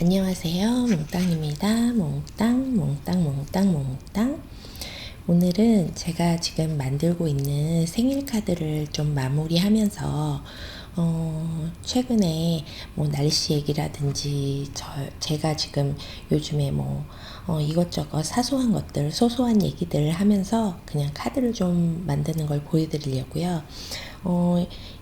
안녕하세요. 몽땅입니다. 몽땅, 몽땅, 몽땅, 몽땅. 오늘은 제가 지금 만들고 있는 생일 카드를 좀 마무리하면서 최근에 뭐 날씨 얘기라든지 제가 지금 요즘에 이것저것 사소한 것들, 소소한 얘기들을 하면서 그냥 카드를 좀 만드는 걸 보여드리려고요.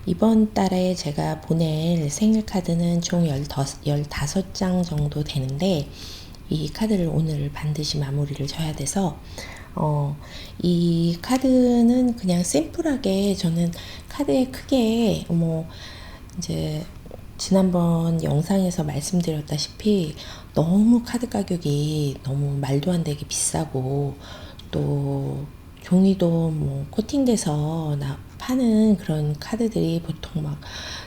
이번 달에 제가 보낼 생일 카드는 총 15장 정도 되는데, 이 카드를 오늘 반드시 마무리를 져야 돼서, 이 카드는 그냥 심플하게 저는 카드의 크게, 이제, 지난번 영상에서 말씀드렸다시피 너무 카드 가격이 너무 말도 안 되게 비싸고, 또 종이도 코팅돼서 파는 그런 카드들이 보통 막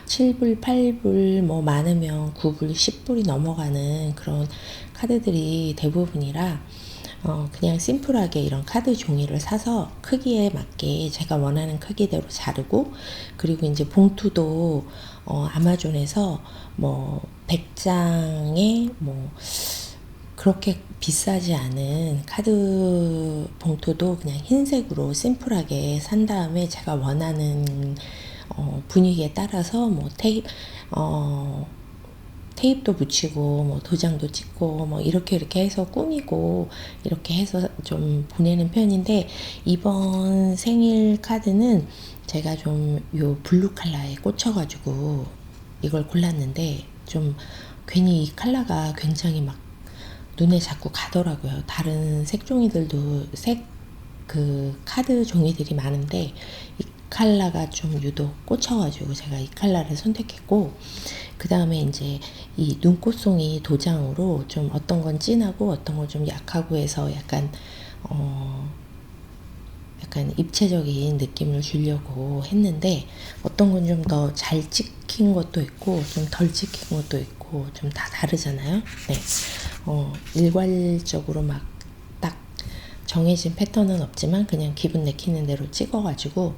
7불, 8불, 많으면 9불, 10불이 넘어가는 그런 카드들이 대부분이라 그냥 심플하게 이런 카드 종이를 사서 크기에 맞게 제가 원하는 크기대로 자르고, 그리고 이제 봉투도 아마존에서 100장에 그렇게 비싸지 않은 카드 봉투도 그냥 흰색으로 심플하게 산 다음에 제가 원하는 분위기에 따라서 테이프도 붙이고 도장도 찍고 이렇게 해서 꾸미고 이렇게 해서 좀 보내는 편인데, 이번 생일 카드는 제가 좀 요 블루 컬러에 꽂혀가지고 이걸 골랐는데, 좀 괜히 이 컬러가 굉장히 막 눈에 자꾸 가더라고요. 다른 색종이들도 그 카드 종이들이 많은데 이 컬러가 좀 유독 꽂혀가지고 제가 이 컬러를 선택했고, 그 다음에 이제 이 눈꽃송이 도장으로 좀 어떤 건 진하고 어떤 건 좀 약하고 해서 약간 입체적인 느낌을 주려고 했는데, 어떤 건 좀 더 잘 찍힌 것도 있고 좀 덜 찍힌 것도 있고 좀 다 다르잖아요. 네. 일괄적으로 막 딱 정해진 패턴은 없지만 그냥 기분 내키는 대로 찍어가지고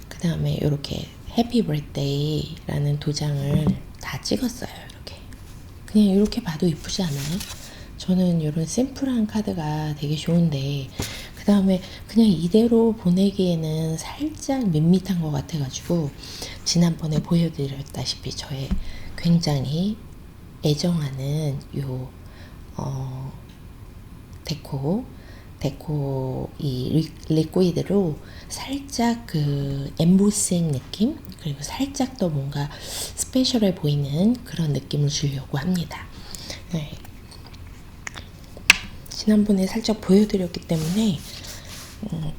그 다음에 이렇게 해피 버스데이라는 도장을 다 찍었어요. 그냥 이렇게 봐도 이쁘지 않아요? 저는 이런 심플한 카드가 되게 좋은데, 그 다음에 그냥 이대로 보내기에는 살짝 밋밋한 것 같아가지고 지난번에 보여드렸다시피 저의 굉장히 애정하는 요 데코 이 리퀴드로 살짝 그 엠보싱 느낌, 그리고 살짝 더 뭔가 스페셜해 보이는 그런 느낌을 주려고 합니다. 네. 지난번에 살짝 보여드렸기 때문에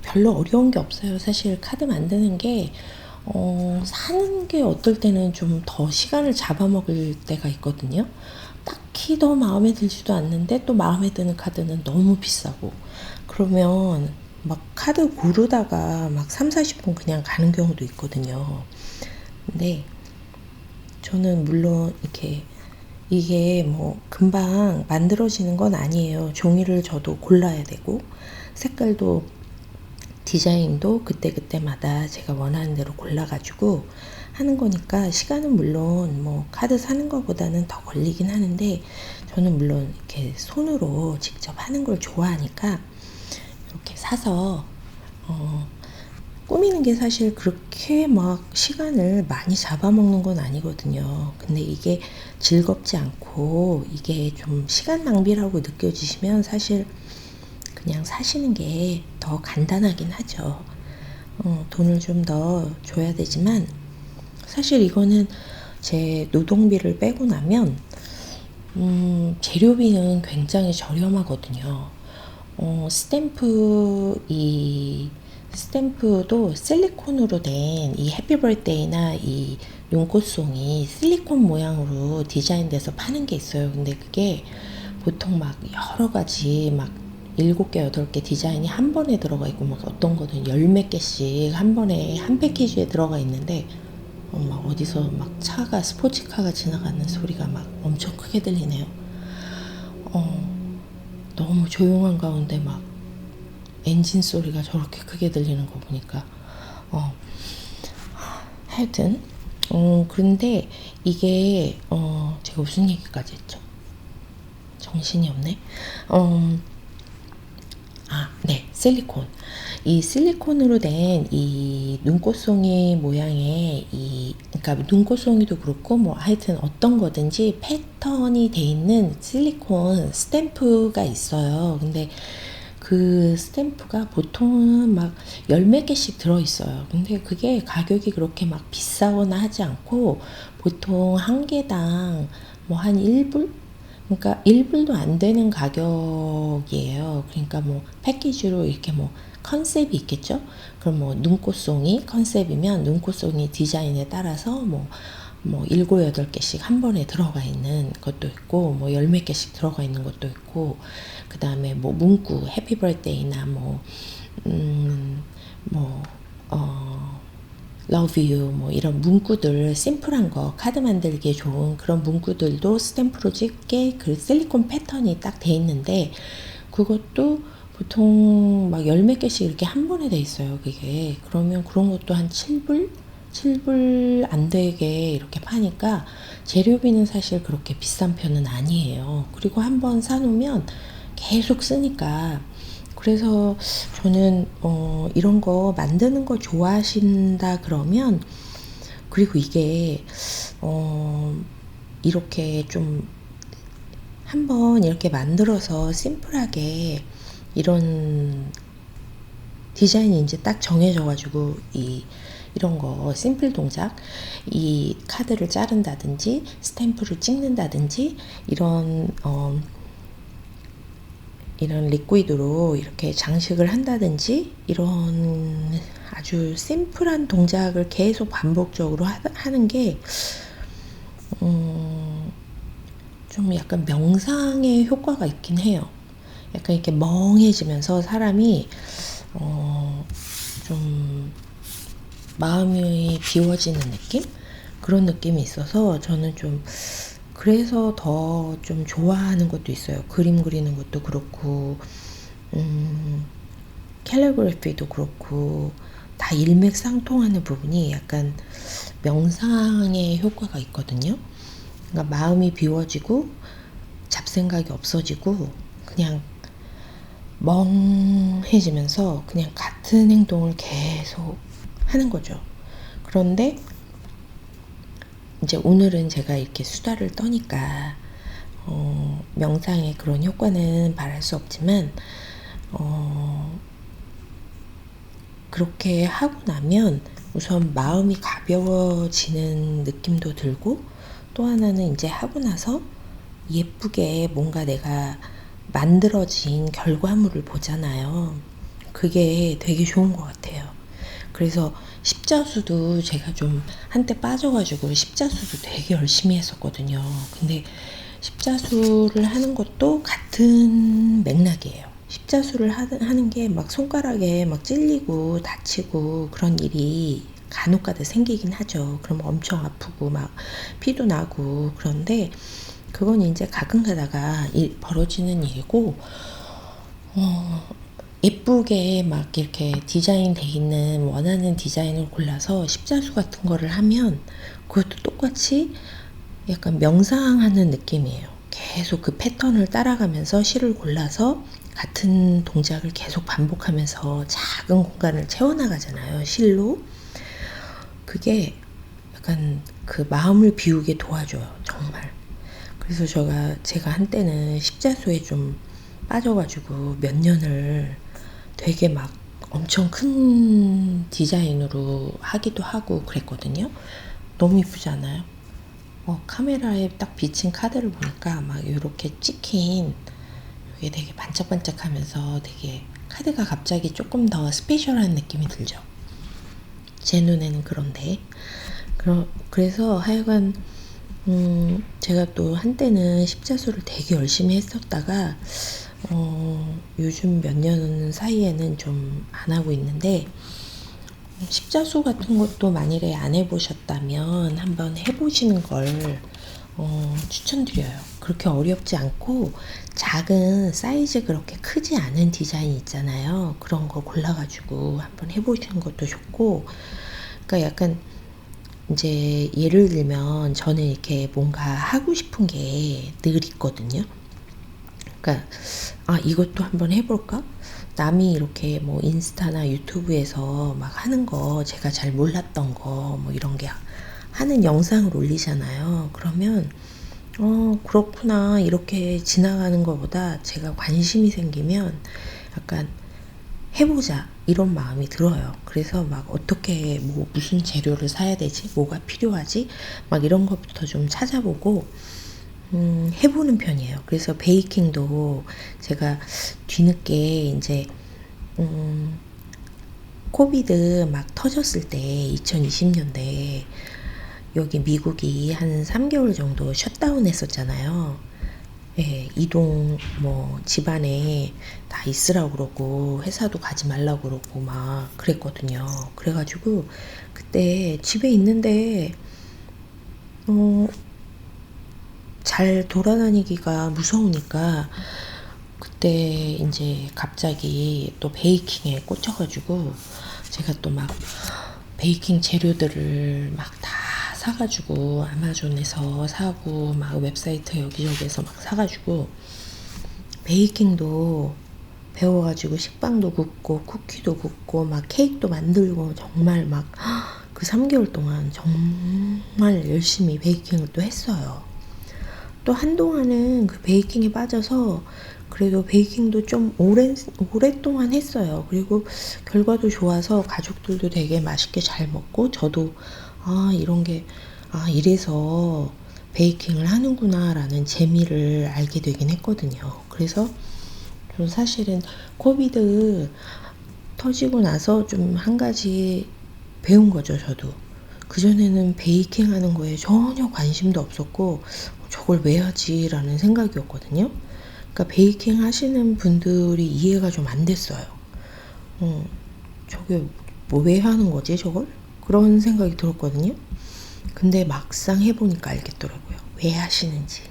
별로 어려운 게 없어요. 사실 카드 만드는 게 사는 게 어떨 때는 좀 더 시간을 잡아먹을 때가 있거든요. 딱히 더 마음에 들지도 않는데 또 마음에 드는 카드는 너무 비싸고, 그러면 막 카드 고르다가 막 3, 40분 그냥 가는 경우도 있거든요. 근데 저는 물론 이게 금방 만들어지는 건 아니에요. 종이를 저도 골라야 되고, 색깔도 디자인도 그때그때마다 제가 원하는 대로 골라가지고 하는 거니까 시간은 물론 카드 사는 것보다는 더 걸리긴 하는데, 저는 물론 이렇게 손으로 직접 하는 걸 좋아하니까 이렇게 사서 꾸미는 게 사실 그렇게 막 시간을 많이 잡아먹는 건 아니거든요. 근데 이게 즐겁지 않고 이게 좀 시간 낭비라고 느껴지시면 사실 그냥 사시는 게 더 간단하긴 하죠. 돈을 좀 더 줘야 되지만 사실 이거는 제 노동비를 빼고 나면 재료비는 굉장히 저렴하거든요. 스탬프도 실리콘으로 된 이 해피 버스데이나 이 눈꽃송이 실리콘 모양으로 디자인돼서 파는 게 있어요. 근데 그게 보통 막 여러 가지 막 7개, 8개 디자인이 한 번에 들어가 있고, 막 어떤 거는 10몇 개씩 한 번에 한 패키지에 들어가 있는데, 막 어디서 막 스포츠카가 지나가는 소리가 막 엄청 크게 들리네요. 너무 조용한 가운데 막 엔진 소리가 저렇게 크게 들리는 거 보니까 하여튼 그런데 이게 제가 무슨 얘기까지 했죠? 정신이 없네. 네, 실리콘. 이 실리콘으로 된 이 눈꽃송이 모양의 그러니까 눈꽃송이도 그렇고 뭐 하여튼 어떤 거든지 패턴이 돼 있는 실리콘 스탬프가 있어요. 근데 그 스탬프가 보통은 막 열 몇 개씩 들어있어요. 근데 그게 가격이 그렇게 막 비싸거나 하지 않고 보통 한 개당 뭐 한 1불? 그러니까 1불도 안 되는 가격이에요. 그러니까 뭐 패키지로 이렇게 뭐 컨셉이 있겠죠? 그럼 뭐 눈꽃송이 컨셉이면 눈꽃송이 디자인에 따라서 뭐 7, 8개씩 한 번에 들어가 있는 것도 있고 뭐 열 몇 개씩 들어가 있는 것도 있고 그 다음에 뭐 문구 해피 버스데이나 뭐 love you 뭐 이런 문구들 심플한 거 카드 만들기에 좋은 그런 문구들도 스탬프로 찍게 그 실리콘 패턴이 딱 돼 있는데 그것도 보통 막 열 몇 개씩 이렇게 한 번에 돼 있어요. 그게 그러면 그런 것도 한 7불 안 되게 이렇게 파니까 재료비는 사실 그렇게 비싼 편은 아니에요. 그리고 한 번 사놓으면 계속 쓰니까 그래서 저는 이런 거 만드는 거 좋아하신다 그러면 그리고 이게 이렇게 좀 한번 이렇게 만들어서 심플하게 이런 디자인이 이제 딱 정해져 가지고 이런 거 심플 동작 이 카드를 자른다든지 스탬프를 찍는다든지 이런 리퀴드로 이렇게 장식을 한다든지 이런 아주 심플한 동작을 계속 반복적으로 하는 게 좀 약간 명상의 효과가 있긴 해요. 약간 이렇게 멍해지면서 사람이 좀 마음이 비워지는 느낌? 그런 느낌이 있어서 저는 좀 그래서 더 좀 좋아하는 것도 있어요. 그림 그리는 것도 그렇고 캘리그래피도 그렇고 다 일맥상통하는 부분이 약간 명상의 효과가 있거든요. 그러니까 마음이 비워지고 잡생각이 없어지고 그냥 멍해지면서 그냥 같은 행동을 계속 하는 거죠. 그런데 이제 오늘은 제가 이렇게 수다를 떠니까 명상의 그런 효과는 말할 수 없지만 그렇게 하고 나면 우선 마음이 가벼워지는 느낌도 들고 또 하나는 이제 하고 나서 예쁘게 뭔가 내가 만들어진 결과물을 보잖아요. 그게 되게 좋은 것 같아요. 그래서 십자수도 제가 좀 한때 빠져가지고 십자수도 되게 열심히 했었거든요. 근데 십자수를 하는 것도 같은 맥락이에요. 십자수를 하는 게 막 손가락에 막 찔리고 다치고 그런 일이 간혹가다 생기긴 하죠. 그럼 엄청 아프고 막 피도 나고 그런데 그건 이제 가끔 가다가 벌어지는 일이고 예쁘게 막 이렇게 디자인 돼 있는 원하는 디자인을 골라서 십자수 같은 거를 하면 그것도 똑같이 약간 명상하는 느낌이에요. 계속 그 패턴을 따라가면서 실을 골라서 같은 동작을 계속 반복하면서 작은 공간을 채워나가잖아요. 실로. 그게 약간 그 마음을 비우게 도와줘요. 정말. 그래서 제가 한때는 십자수에 좀 빠져가지고 몇 년을 되게 막 엄청 큰 디자인으로 하기도 하고 그랬거든요. 너무 이쁘지 않아요? 카메라에 딱 비친 카드를 보니까 막 이렇게 찍힌 이게 되게 반짝반짝하면서 되게 카드가 갑자기 조금 더 스페셜한 느낌이 들죠. 제 눈에는 그런데 그래서 하여간 제가 또 한때는 십자수를 되게 열심히 했었다가 요즘 몇 년 사이에는 좀 안 하고 있는데 십자수 같은 것도 만일에 안 해보셨다면 한번 해보시는 걸 추천드려요. 그렇게 어렵지 않고 작은 사이즈 그렇게 크지 않은 디자인 있잖아요. 그런 거 골라가지고 한번 해보시는 것도 좋고 그러니까 약간 이제 예를 들면 저는 이렇게 뭔가 하고 싶은 게 늘 있거든요. 그러니까 이것도 한번 해볼까? 남이 이렇게 뭐 인스타나 유튜브에서 막 하는 거 제가 잘 몰랐던 거 뭐 이런 게 하는 영상을 올리잖아요. 그러면 그렇구나 이렇게 지나가는 것보다 제가 관심이 생기면 약간 해보자 이런 마음이 들어요. 그래서 막 어떻게 뭐 무슨 재료를 사야 되지? 뭐가 필요하지? 막 이런 것부터 좀 찾아보고 해보는 편이에요. 그래서 베이킹도 제가 뒤늦게 이제 코비드 막 터졌을 때 2020년대 여기 미국이 한 3개월 정도 셧다운 했었잖아요. 예, 이동 뭐 집안에 다 있으라고 그러고 회사도 가지 말라고 그러고 막 그랬거든요. 그래가지고 그때 집에 있는데 잘 돌아다니기가 무서우니까 그때 이제 갑자기 또 베이킹에 꽂혀가지고 제가 또 막 베이킹 재료들을 막 다 사가지고 아마존에서 사고 막 웹사이트 여기저기에서 막 사가지고 베이킹도 배워가지고 식빵도 굽고 쿠키도 굽고 막 케이크도 만들고 정말 막 그 3개월 동안 정말 열심히 베이킹을 또 했어요. 또 한동안은 그 베이킹에 빠져서 그래도 베이킹도 좀 오랫동안 했어요. 그리고 결과도 좋아서 가족들도 되게 맛있게 잘 먹고 저도 이런 게 이래서 베이킹을 하는구나 라는 재미를 알게 되긴 했거든요. 그래서 좀 사실은 코비드 터지고 나서 좀 한 가지 배운 거죠. 저도 그전에는 베이킹 하는 거에 전혀 관심도 없었고 저걸 왜 하지 라는 생각이었거든요. 그러니까 베이킹 하시는 분들이 이해가 좀 안 됐어요. 저게 뭐 왜 하는 거지 저걸? 그런 생각이 들었거든요. 근데 막상 해보니까 알겠더라고요. 왜 하시는지.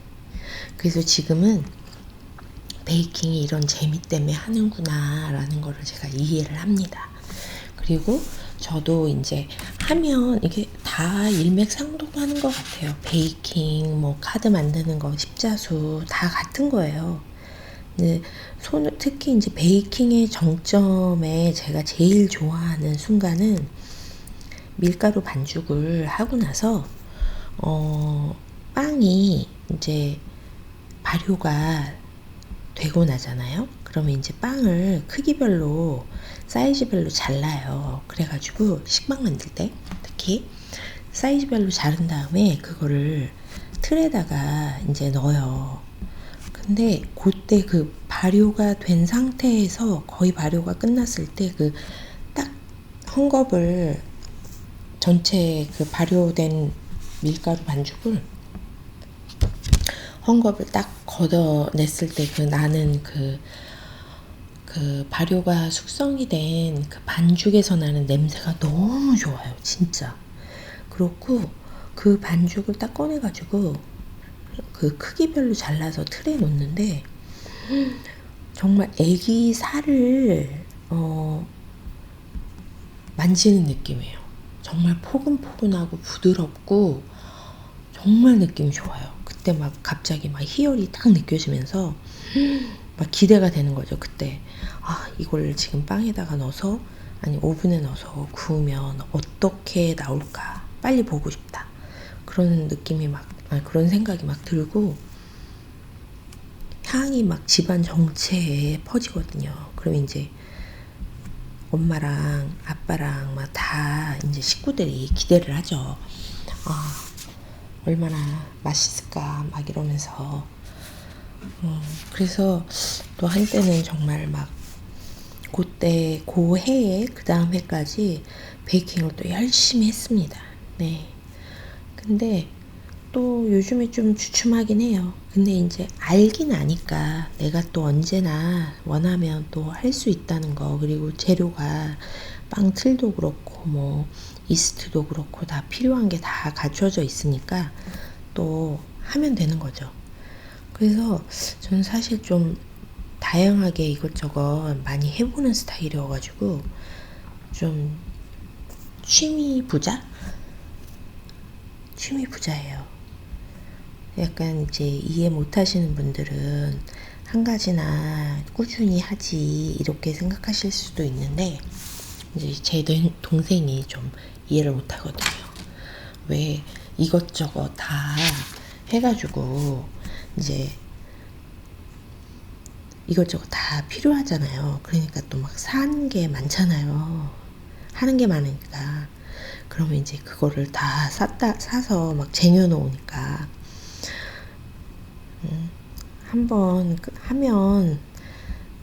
그래서 지금은 베이킹이 이런 재미 때문에 하는구나 라는 거를 제가 이해를 합니다. 그리고 저도 이제 하면 이게 다 일맥상통하는 것 같아요. 베이킹, 뭐 카드 만드는 거, 십자수 다 같은 거예요. 근데 특히 이제 베이킹의 정점에 제가 제일 좋아하는 순간은 밀가루 반죽을 하고 나서 빵이 이제 발효가 되고 나잖아요. 그러면 이제 빵을 크기별로 사이즈별로 잘라요. 그래가지고 식빵 만들 때 특히 사이즈별로 자른 다음에 그거를 틀에다가 이제 넣어요. 근데 그때 그 발효가 된 상태에서 거의 발효가 끝났을 때 그 딱 헝겊을 전체 그 발효된 밀가루 반죽을 헝겊을 딱 걷어냈을 때 그 나는 그 발효가 숙성이 된 그 반죽에서 나는 냄새가 너무 좋아요. 진짜. 그렇고 그 반죽을 딱 꺼내가지고 그 크기별로 잘라서 틀에 놓는데 정말 애기 살을 만지는 느낌이에요. 정말 포근포근하고 부드럽고 정말 느낌이 좋아요. 그때 막 갑자기 막 희열이 딱 느껴지면서 막 기대가 되는 거죠. 그때 이걸 지금 빵에다가 넣어서 아니 오븐에 넣어서 구우면 어떻게 나올까 빨리 보고 싶다. 그런 느낌이 그런 생각이 막 들고 향이 막 집안 전체에 퍼지거든요. 그럼 이제 엄마랑 아빠랑 막 다 이제 식구들이 기대를 하죠. 얼마나 맛있을까 막 이러면서 그래서 또 한때는 정말 막 그때 그 해에 그 다음 해까지 베이킹을 또 열심히 했습니다. 네. 근데 또 요즘에 좀 주춤하긴 해요. 근데 이제 알긴 아니까 내가 또 언제나 원하면 또 할 수 있다는 거. 그리고 재료가 빵 틀도 그렇고 뭐 이스트도 그렇고 다 필요한 게 다 갖춰져 있으니까 또 하면 되는 거죠. 그래서 저는 사실 좀 다양하게 이것저것 많이 해보는 스타일이어가지고 좀 취미 부자? 취미 부자예요. 약간 이제 이해 못 하시는 분들은 한 가지나 꾸준히 하지 이렇게 생각하실 수도 있는데, 이제 제 동생이 좀 이해를 못 하거든요. 왜 이것저것 다 해가지고 이제 이것저것 다 필요하잖아요. 그러니까 또 막 사는 게 많잖아요. 하는 게 많으니까. 그러면 이제 그거를 다 사서 막 쟁여놓으니까, 한번 하면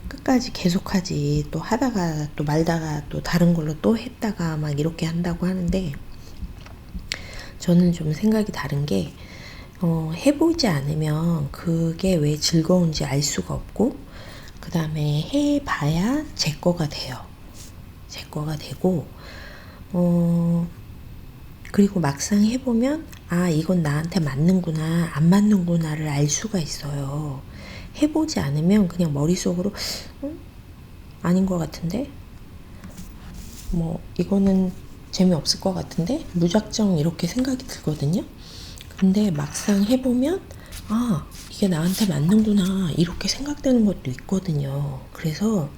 끝까지 계속하지, 또 하다가 또 말다가 또 다른 걸로 또 했다가 막 이렇게 한다고 하는데, 저는 좀 생각이 다른 게, 해보지 않으면 그게 왜 즐거운지 알 수가 없고, 그 다음에 해봐야 제 거가 돼요. 제 거가 되고, 그리고 막상 해보면, 아, 이건 나한테 맞는구나, 안 맞는구나를 알 수가 있어요. 해보지 않으면 그냥 머릿속으로, 아닌 것 같은데? 뭐, 이거는 재미없을 것 같은데? 무작정 이렇게 생각이 들거든요. 근데 막상 해보면, 아, 이게 나한테 맞는구나, 이렇게 생각되는 것도 있거든요. 그래서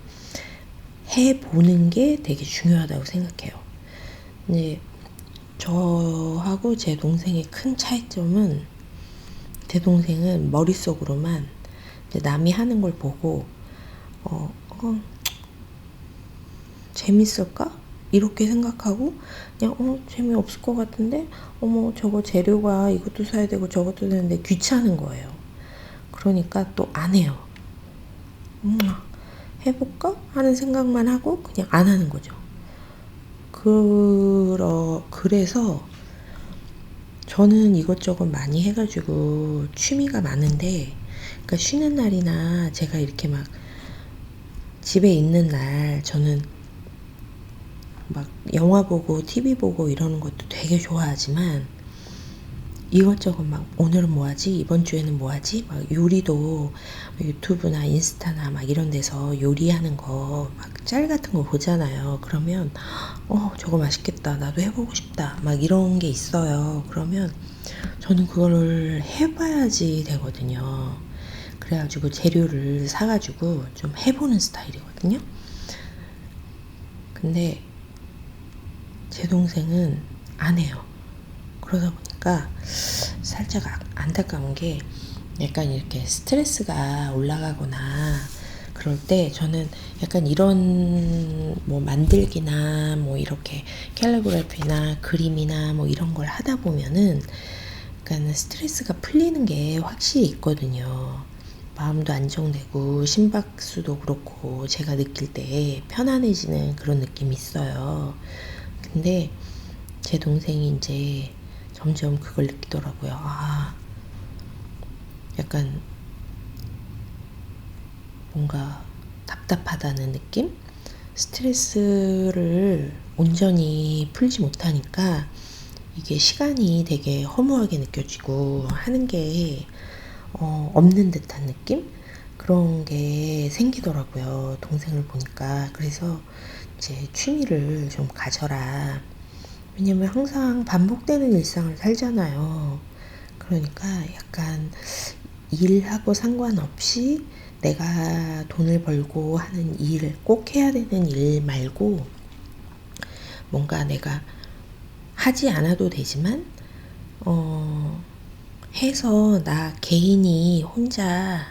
해보는 게 되게 중요하다고 생각해요. 근데 저하고 제 동생의 큰 차이점은, 제 동생은 머릿속으로만 이제 남이 하는 걸 보고, 재밌을까? 이렇게 생각하고, 그냥, 재미없을 것 같은데? 어머, 저거 재료가 이것도 사야 되고 저것도 되는데 귀찮은 거예요. 그러니까 또 안 해요. 해볼까? 하는 생각만 하고 그냥 안 하는 거죠. 그래서 저는 이것저것 많이 해가지고 취미가 많은데, 그러니까 쉬는 날이나 제가 이렇게 막 집에 있는 날 저는 막 영화 보고 TV 보고 이러는 것도 되게 좋아하지만, 이것저것 막 오늘은 뭐 하지? 이번 주에는 뭐 하지? 막 요리도 유튜브나 인스타나 막 이런 데서 요리하는 거 막 짤 같은 거 보잖아요. 그러면 저거 맛있겠다. 나도 해보고 싶다. 막 이런 게 있어요. 그러면 저는 그거를 해봐야지 되거든요. 그래가지고 재료를 사가지고 좀 해보는 스타일이거든요. 근데 제 동생은 안 해요. 그러다 보니까 살짝 안타까운 게, 약간 이렇게 스트레스가 올라가거나 그럴 때 저는 약간 이런 뭐 만들기나 뭐 이렇게 캘리그래피나 그림이나 뭐 이런 걸 하다 보면은 약간 스트레스가 풀리는 게 확실히 있거든요. 마음도 안정되고 심박수도 그렇고 제가 느낄 때 편안해지는 그런 느낌이 있어요. 근데 제 동생이 이제 점점 그걸 느끼더라고요. 아, 약간 뭔가 답답하다는 느낌? 스트레스를 온전히 풀지 못하니까 이게 시간이 되게 허무하게 느껴지고 하는 게 없는 듯한 느낌? 그런 게 생기더라고요. 동생을 보니까. 그래서 이제 취미를 좀 가져라. 왜냐면 항상 반복되는 일상을 살잖아요. 그러니까 약간 일하고 상관없이 내가 돈을 벌고 하는 일, 꼭 해야 되는 일 말고, 뭔가 내가 하지 않아도 되지만, 해서 나 개인이 혼자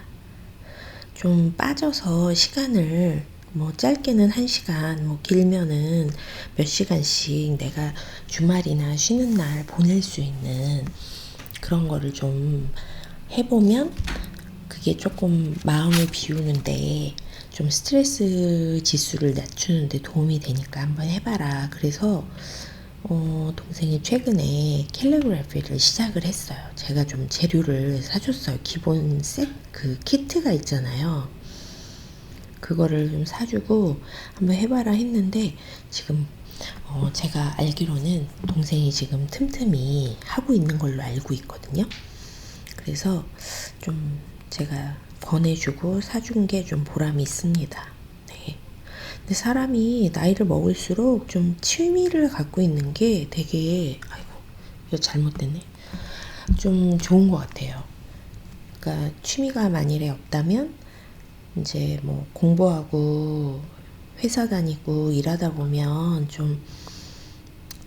좀 빠져서 시간을, 뭐 짧게는 1시간, 뭐 길면은 몇 시간씩 내가 주말이나 쉬는 날 보낼 수 있는 그런 거를 좀 해보면, 그게 조금 마음을 비우는데, 좀 스트레스 지수를 낮추는데 도움이 되니까 한번 해봐라. 그래서 동생이 최근에 캘리그래피를 시작을 했어요. 제가 좀 재료를 사줬어요. 기본 그 키트가 있잖아요. 그거를 좀 사주고 한번 해봐라 했는데, 지금 제가 알기로는 동생이 지금 틈틈이 하고 있는 걸로 알고 있거든요. 그래서 좀 제가 권해주고 사준 게 좀 보람이 있습니다. 네. 근데 사람이 나이를 먹을수록 좀 취미를 갖고 있는 게 되게, 아이고, 이거 잘못됐네. 좀 좋은 것 같아요. 그러니까 취미가 만일에 없다면 이제 뭐 공부하고 회사 다니고 일하다 보면 좀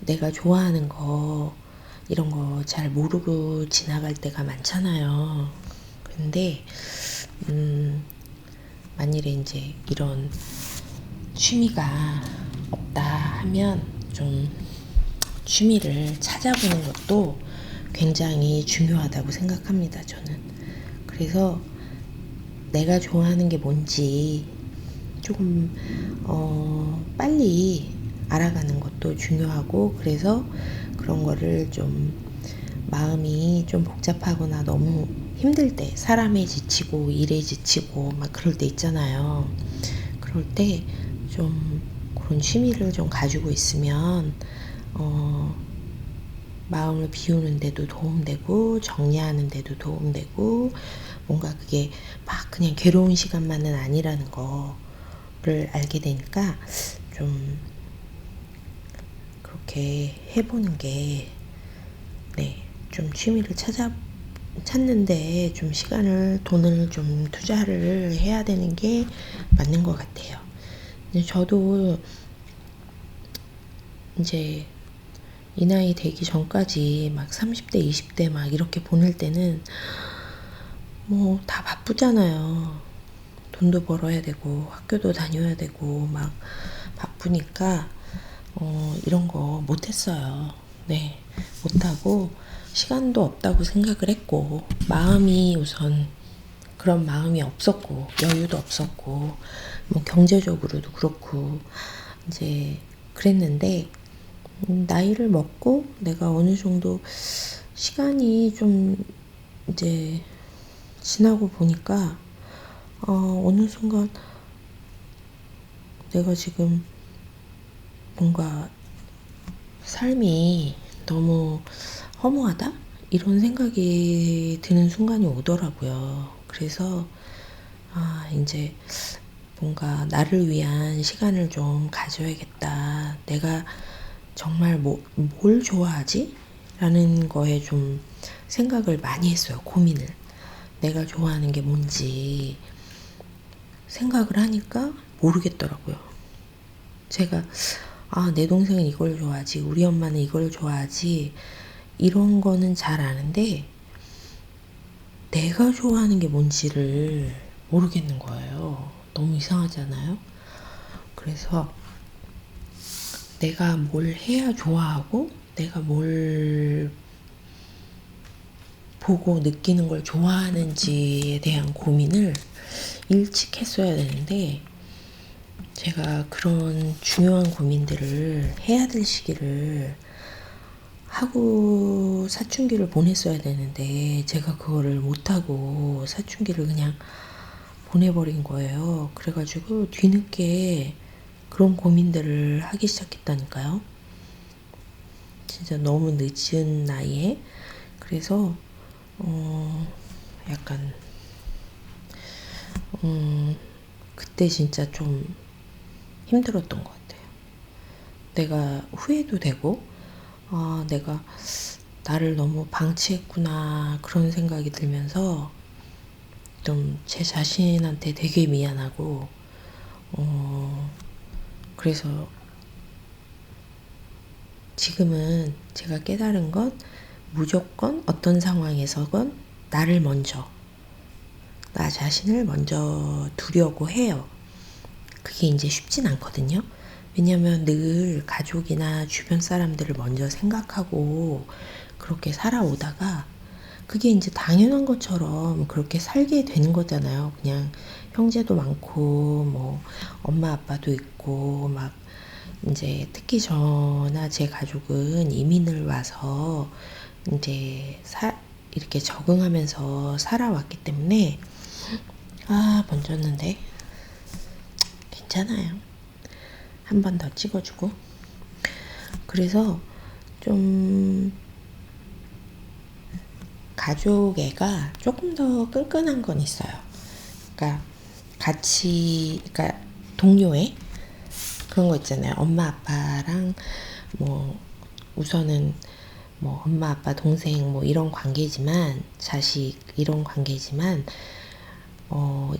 내가 좋아하는 거 이런 거 잘 모르고 지나갈 때가 많잖아요. 근데 만일에 이제 이런 취미가 없다 하면 좀 취미를 찾아보는 것도 굉장히 중요하다고 생각합니다, 저는. 그래서 내가 좋아하는 게 뭔지 조금 빨리 알아가는 것도 중요하고, 그래서 그런 거를 좀 마음이 좀 복잡하거나 너무 힘들 때, 사람에 지치고 일에 지치고 막 그럴 때 있잖아요. 그럴 때 좀 그런 취미를 좀 가지고 있으면 마음을 비우는 데도 도움되고 정리하는 데도 도움되고, 뭔가 그게 막 그냥 괴로운 시간만은 아니라는 거를 알게 되니까 좀 그렇게 해보는 게, 네, 좀 취미를 찾는데 좀 시간을, 돈을 좀 투자를 해야 되는 게 맞는 것 같아요. 근데 저도 이제 이 나이 되기 전까지 막 30대, 20대 막 이렇게 보낼 때는 뭐 다 바쁘잖아요. 돈도 벌어야 되고 학교도 다녀야 되고 막 바쁘니까 이런 거 못했어요. 네, 못하고 시간도 없다고 생각을 했고, 마음이 우선 그런 마음이 없었고, 여유도 없었고, 뭐 경제적으로도 그렇고 이제 그랬는데, 나이를 먹고 내가 어느 정도 시간이 좀 이제 지나고 보니까 어느 순간 내가 지금 뭔가 삶이 너무 허무하다? 이런 생각이 드는 순간이 오더라고요. 그래서 이제 뭔가 나를 위한 시간을 좀 가져야겠다. 내가 정말 뭘 좋아하지? 라는 거에 좀 생각을 많이 했어요. 고민을. 내가 좋아하는 게 뭔지 생각을 하니까 모르겠더라고요. 제가 내 동생은 이걸 좋아하지, 우리 엄마는 이걸 좋아하지, 이런 거는 잘 아는데 내가 좋아하는 게 뭔지를 모르겠는 거예요. 너무 이상하잖아요. 그래서 내가 뭘 해야 좋아하고 내가 뭘 보고 느끼는 걸 좋아하는지에 대한 고민을 일찍 했어야 되는데, 제가 그런 중요한 고민들을 해야 될 시기를 하고 사춘기를 보냈어야 되는데, 제가 그거를 못하고 사춘기를 그냥 보내버린 거예요. 그래가지고 뒤늦게 그런 고민들을 하기 시작했다니까요. 진짜 너무 늦은 나이에. 그래서 약간 그때 진짜 좀 힘들었던 것 같아요. 내가 후회도 되고, 내가 나를 너무 방치했구나 그런 생각이 들면서 좀 제 자신한테 되게 미안하고, 그래서 지금은 제가 깨달은 건 무조건 어떤 상황에서건 나 자신을 먼저 두려고 해요. 그게 이제 쉽진 않거든요. 왜냐면 늘 가족이나 주변 사람들을 먼저 생각하고 그렇게 살아오다가 그게 이제 당연한 것처럼 그렇게 살게 되는 거잖아요. 그냥 형제도 많고 뭐 엄마 아빠도 있고 막, 이제 특히 저나 제 가족은 이민을 와서 이제 이렇게 적응하면서 살아왔기 때문에, 번졌는데 괜찮아요. 한 번 더 찍어주고. 그래서 좀 가족애가 조금 더 끈끈한 건 있어요. 그러니까 그러니까 동료애 그런 거 있잖아요. 엄마 아빠랑 뭐 우선은 뭐 엄마 아빠 동생 뭐 이런 관계지만 자식 이런 관계지만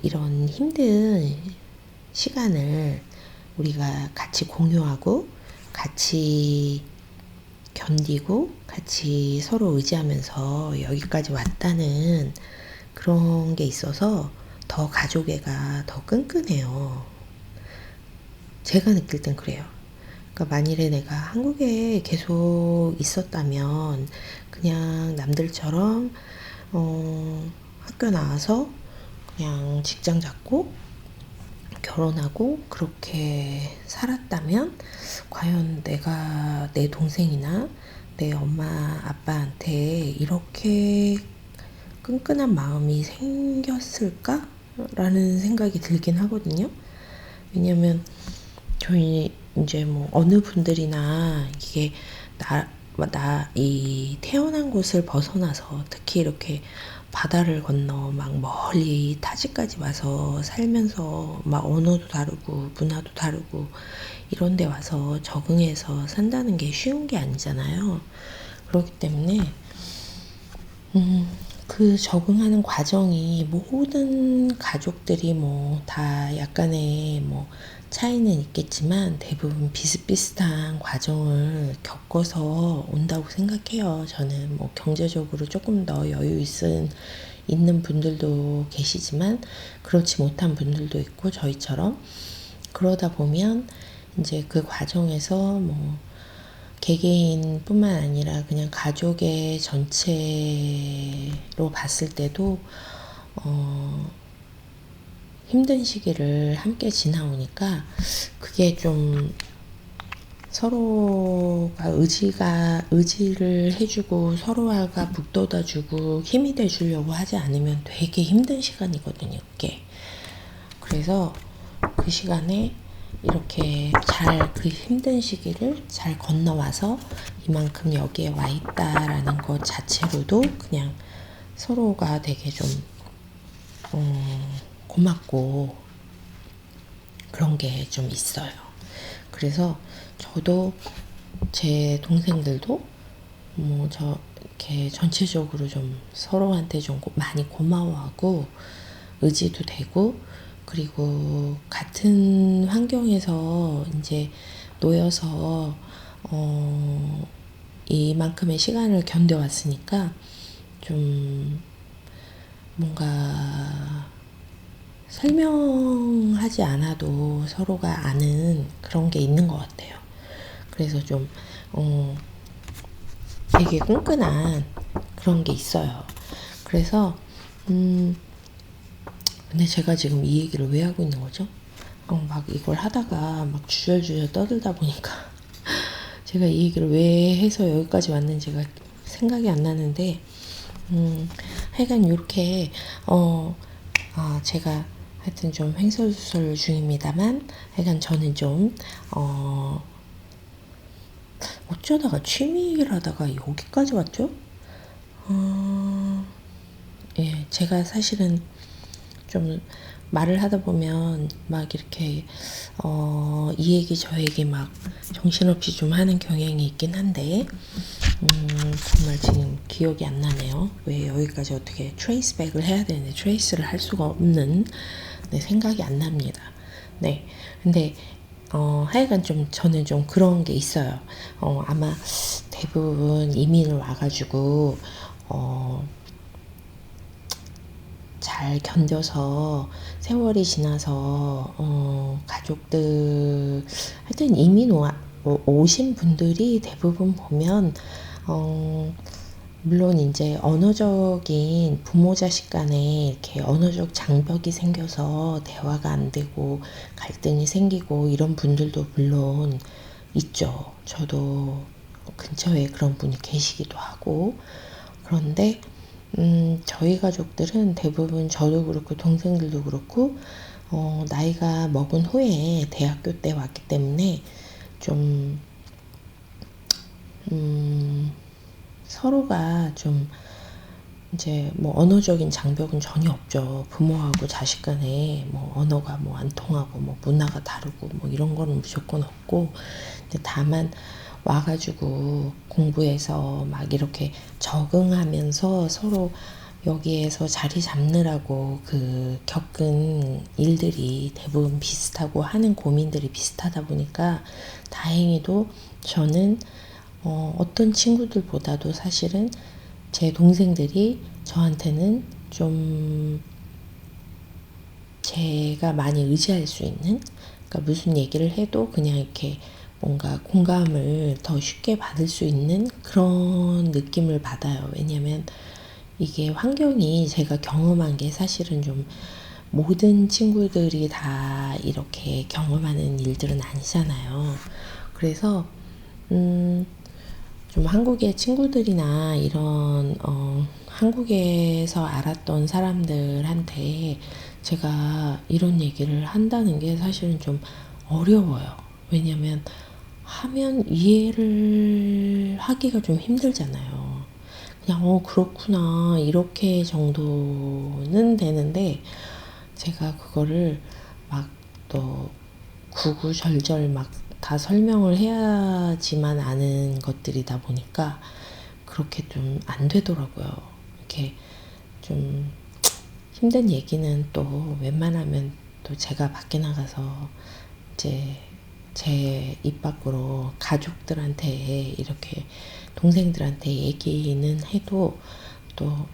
이런 힘든 시간을 우리가 같이 공유하고 같이 견디고 같이 서로 의지하면서 여기까지 왔다는 그런 게 있어서 더 가족애가 더 끈끈해요. 제가 느낄 땐 그래요. 그러니까 만일에 내가 한국에 계속 있었다면 그냥 남들처럼 학교 나와서 그냥 직장 잡고 결혼하고 그렇게 살았다면 과연 내가 내 동생이나 내 엄마 아빠한테 이렇게 끈끈한 마음이 생겼을까? 라는 생각이 들긴 하거든요. 왜냐면 저희 이제 뭐 어느 분들이나 이게 이 태어난 곳을 벗어나서 특히 이렇게 바다를 건너 막 멀리 타지까지 와서 살면서 막 언어도 다르고 문화도 다르고 이런 데 와서 적응해서 산다는 게 쉬운 게 아니잖아요. 그렇기 때문에 그 적응하는 과정이 모든 가족들이 뭐 다 약간의 뭐 차이는 있겠지만 대부분 비슷비슷한 과정을 겪어서 온다고 생각해요. 저는 뭐 경제적으로 조금 더 있는 분들도 계시지만 그렇지 못한 분들도 있고 저희처럼 그러다 보면 이제 그 과정에서 뭐 개개인뿐만 아니라 그냥 가족의 전체로 봤을 때도 힘든 시기를 함께 지나오니까 그게 좀 서로가 의지를 해주고 서로가 북돋아주고 힘이 돼주려고 하지 않으면 되게 힘든 시간이거든요, 그게. 그래서 그 시간에 이렇게 잘 그 힘든 시기를 잘 건너와서 이만큼 여기에 와 있다라는 것 자체로도 그냥 서로가 되게 좀 고맙고 그런 게 좀 있어요. 그래서 저도 제 동생들도 뭐 이렇게 전체적으로 좀 서로한테 좀 많이 고마워하고 의지도 되고 그리고 같은 환경에서 이제 놓여서 이만큼의 시간을 견뎌왔으니까 좀 뭔가 설명하지 않아도 서로가 아는 그런 게 있는 것 같아요. 그래서 좀 되게 끈끈한 그런 게 있어요. 그래서 근데 제가 지금 이 얘기를 왜 하고 있는 거죠? 막 이걸 하다가 막 주절주절 떠들다 보니까 제가 이 얘기를 왜 해서 여기까지 왔는지가 생각이 안 나는데 하여간 이렇게 제가 하여튼 좀 횡설수설 중입니다만 하여간 저는 좀 어쩌다가 취미 얘기를 하다가 여기까지 왔죠? 예, 제가 사실은 좀 말을 하다 보면 막 이렇게 이 얘기 저 얘기 막 정신없이 좀 하는 경향이 있긴 한데 정말 지금 기억이 안 나네요. 왜 여기까지 어떻게 트레이스백을 해야 되는데 트레이스를 할 수가 없는 생각이 안 납니다. 네, 근데 하여간 좀 저는 좀 그런 게 있어요. 아마 대부분 이민을 와가지고 잘 견뎌서 세월이 지나서 가족들 하여튼 이민 오신 분들이 대부분 보면 물론 이제 언어적인 부모 자식 간에 이렇게 언어적 장벽이 생겨서 대화가 안 되고 갈등이 생기고 이런 분들도 물론 있죠. 저도 근처에 그런 분이 계시기도 하고 그런데 저희 가족들은 대부분 저도 그렇고 동생들도 그렇고 나이가 먹은 후에 대학교 때 왔기 때문에 좀 서로가 좀 이제 뭐 언어적인 장벽은 전혀 없죠. 부모하고 자식 간에 뭐 언어가 뭐 안 통하고 뭐 문화가 다르고 뭐 이런 거는 무조건 없고 근데 다만 와가지고 공부해서 막 이렇게 적응하면서 서로 여기에서 자리 잡느라고 그 겪은 일들이 대부분 비슷하고 하는 고민들이 비슷하다 보니까 다행히도 저는 어떤 친구들보다도 사실은 제 동생들이 저한테는 좀 제가 많이 의지할 수 있는, 그러니까 무슨 얘기를 해도 그냥 이렇게 뭔가 공감을 더 쉽게 받을 수 있는 그런 느낌을 받아요. 왜냐면 이게 환경이 제가 경험한 게 사실은 좀 모든 친구들이 다 이렇게 경험하는 일들은 아니잖아요. 그래서 좀 한국의 친구들이나 이런 한국에서 알았던 사람들한테 제가 이런 얘기를 한다는 게 사실은 좀 어려워요. 왜냐면 하면 이해를 하기가 좀 힘들잖아요. 그냥 그렇구나 이렇게 정도는 되는데 제가 그거를 막 또 구구절절 막 다 설명을 해야지만 아는 것들이다 보니까 그렇게 좀 안 되더라고요. 이렇게 좀 힘든 얘기는 또 웬만하면 또 제가 밖에 나가서 이제 제 입 밖으로 가족들한테 이렇게 동생들한테 얘기는 해도 또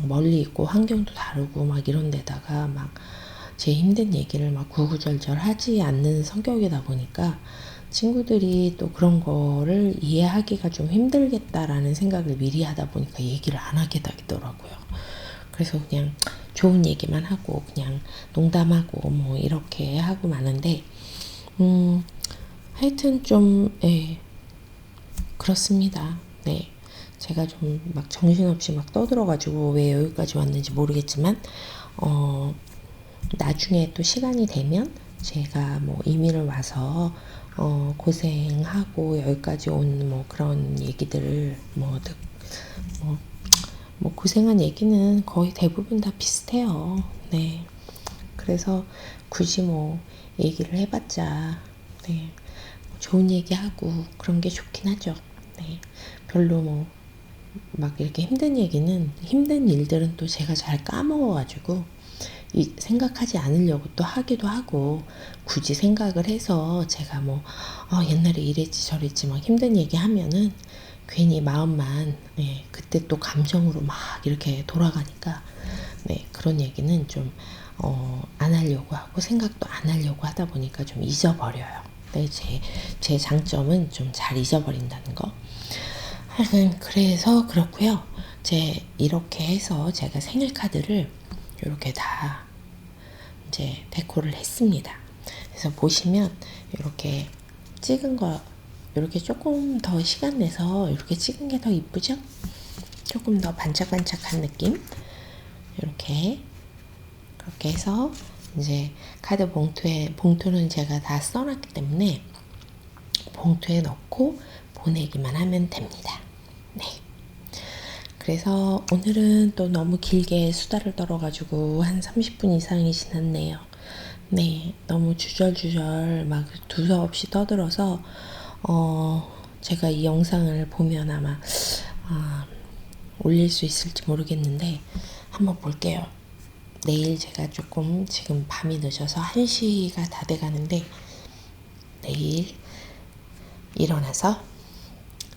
멀리 있고 환경도 다르고 막 이런 데다가 막 제 힘든 얘기를 막 구구절절 하지 않는 성격이다 보니까 친구들이 또 그런 거를 이해하기가 좀 힘들겠다라는 생각을 미리 하다 보니까 얘기를 안 하게 되더라고요. 그래서 그냥 좋은 얘기만 하고 그냥 농담하고 뭐 이렇게 하고 마는데 하여튼 좀 그렇습니다. 네. 제가 좀 막 정신없이 막 떠들어가지고 왜 여기까지 왔는지 모르겠지만 나중에 또 시간이 되면 제가 뭐 이민을 와서 고생하고 여기까지 온 뭐 그런 얘기들을 뭐 고생한 얘기는 거의 대부분 다 비슷해요. 네. 그래서 굳이 뭐 얘기를 해봤자 네. 좋은 얘기하고 그런 게 좋긴 하죠. 네. 별로 뭐 막 이렇게 힘든 얘기는 힘든 일들은 또 제가 잘 까먹어가지고 생각하지 않으려고 또 하기도 하고 굳이 생각을 해서 제가 뭐 옛날에 이랬지 저랬지 막 힘든 얘기 하면은 괜히 마음만 그때 또 감정으로 막 이렇게 돌아가니까 네, 그런 얘기는 좀 안 하려고 하고 생각도 안 하려고 하다 보니까 좀 잊어버려요. 네, 제 장점은 좀 잘 잊어버린다는 거. 하여튼 그래서 그렇고요. 이렇게 해서 제가 생일 카드를 이렇게 다 이제 데코를 했습니다. 그래서 보시면 이렇게 찍은 거 이렇게 조금 더 시간 내서 이렇게 찍은 게 더 이쁘죠? 조금 더 반짝반짝한 느낌. 이렇게 그렇게 해서 이제 카드 봉투는 제가 다 써놨기 때문에 봉투에 넣고 보내기만 하면 됩니다. 네. 그래서 오늘은 또 너무 길게 수다를 떨어가지고 한 30분 이상이 지났네요. 네, 너무 주절주절 막 두서없이 떠들어서 제가 이 영상을 보면 아마 올릴 수 있을지 모르겠는데 한번 볼게요. 내일 제가 조금 지금 밤이 늦어서 1시가 다 돼가는데 내일 일어나서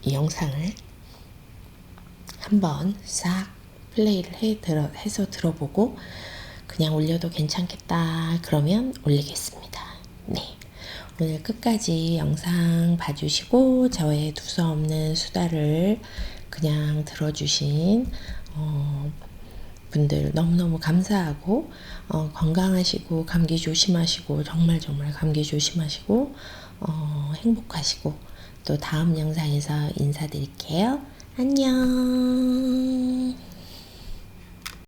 이 영상을 한번 싹 플레이를 해서 들어보고 그냥 올려도 괜찮겠다 그러면 올리겠습니다. 네, 오늘 끝까지 영상 봐주시고 저의 두서없는 수다를 그냥 들어주신 분들 너무너무 감사하고 건강하시고 감기 조심하시고 정말 감기 조심하시고 행복하시고 또 다음 영상에서 인사드릴게요. 안녕.